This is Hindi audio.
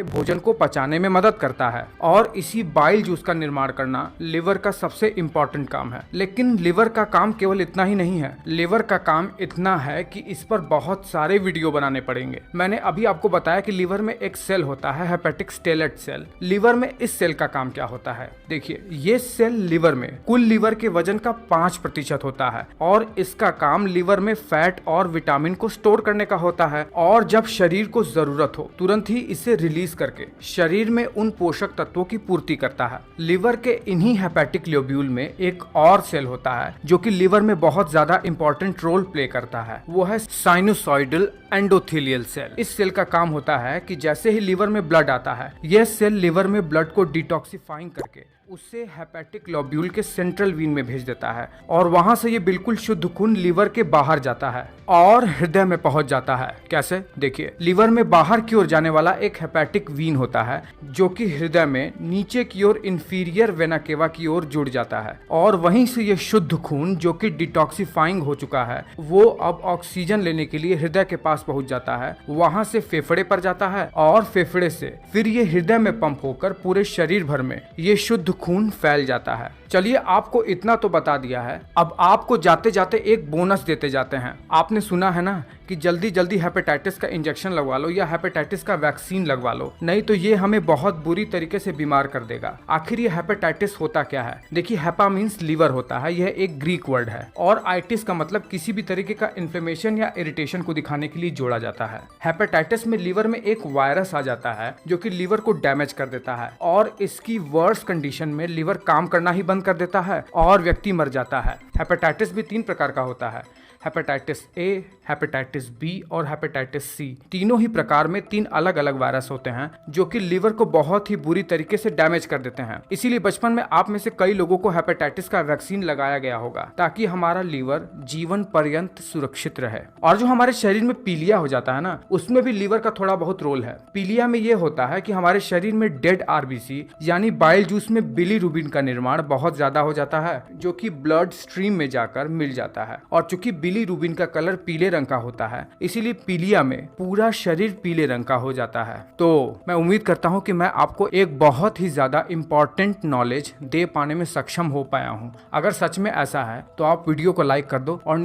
भोजन को पचाने में मदद करता है और इसी बाइल जूस का निर्माण करना लिवर का सबसे इम्पोर्टेंट काम है। लेकिन लिवर का काम केवल इतना ही नहीं है, लिवर का काम इतना है कि इस पर बहुत सारे वीडियो बनाने पड़ेंगे। मैंने अभी आपको बताया कि लिवर में एक सेल होता है हेपेटिक स्टेलेट सेल। लिवर में इस सेल का काम क्या होता है? देखिए, ये सेल लिवर में कुल लिवर के वजन का 5% होता है और इसका काम लिवर में फैट और विटामिन को स्टोर करने का होता है और जब शरीर को जरूरत हो तुरंत ही इसे रिलीज करके शरीर में उन पोषक तत्वों की पूर्ति करता है। लिवर के इन्हीं हेपेटिक लोब्यूल में एक और सेल होता है जो कि लिवर में बहुत ज्यादा इंपॉर्टेंट रोल प्ले करता है, वो है साइनोसॉइडल एंडोथेलियल सेल। इस सेल का काम होता है कि जैसे ही लिवर में ब्लड आता है, यह सेल लिवर में ब्लड को डिटॉक्सिफाइंग करके उससे हेपेटिक लोब्यूल के सेंट्रल वीन में भेज देता है और वहां से ये बिल्कुल शुद्ध खून लिवर के बाहर जाता है और हृदय में पहुंच जाता है। कैसे? देखिए, लिवर में बाहर की ओर जाने वाला एक हेपेटिक वीन होता है जो कि हृदय में नीचे की ओर इंफीरियर वेना केवा की ओर जुड़ जाता है और वहीं से ये शुद्ध खून जो कि डिटॉक्सिफाइंग हो चुका है वो अब ऑक्सीजन लेने के लिए हृदय के पास पहुंच जाता है, वहां से फेफड़े पर जाता है और फेफड़े से फिर ये हृदय में पंप होकर पूरे शरीर भर में ये शुद्ध खून फैल जाता है। चलिए, आपको इतना तो बता दिया है, अब आपको जाते जाते एक बोनस देते जाते हैं। आपने सुना है ना कि जल्दी जल्दी हेपेटाइटिस का इंजेक्शन लगवा लो या हेपेटाइटिस का वैक्सीन लगवा लो, नहीं तो ये हमें बहुत बुरी तरीके से बीमार कर देगा। आखिर ये हेपेटाइटिस होता क्या है? देखिए, हेपा मीन्स लीवर होता है, यह एक ग्रीक वर्ड है और आइटिस का मतलब किसी भी तरीके का इन्फ्लेमेशन या इरिटेशन को दिखाने के लिए जोड़ा जाता है। हेपेटाइटिस में लीवर में एक वायरस आ जाता है जो कि लीवर को डैमेज कर देता है और इसकी वर्स कंडीशन में लीवर काम करना ही बंद कर देता है और व्यक्ति मर जाता है। हेपेटाइटिस भी 3 प्रकार का होता है, हेपेटाइटिस ए, हेपेटाइटिस बी और हेपेटाइटिस सी। तीनों ही प्रकार में 3 अलग अलग वायरस होते हैं जो कि लिवर को बहुत ही बुरी तरीके से डैमेज कर देते हैं। इसीलिए बचपन में आप में से कई लोगों को हेपेटाइटिस का वैक्सीन लगाया गया होगा ताकि हमारा लीवर जीवन पर्यंत सुरक्षित रहे। और जो हमारे शरीर में पीलिया हो जाता है ना, उसमें भी लीवर का थोड़ा बहुत रोल है। पीलिया में ये होता है कि हमारे शरीर में डेड आरबीसी यानी बाइल जूस में बिलीरुबिन का निर्माण बहुत ज्यादा हो जाता है जो कि ब्लड स्ट्रीम में जाकर मिल जाता है और चूंकि बिलीरुबिन का कलर पीले रंग का होता है इसीलिए पीलिया में पूरा शरीर पीले रंग का हो जाता है। तो मैं उम्मीद करता हूं कि मैं आपको एक बहुत ही ज्यादा इंपॉर्टेंट नॉलेज दे पाने में सक्षम हो पाया हूं। अगर सच में ऐसा है तो आप वीडियो को लाइक कर दो और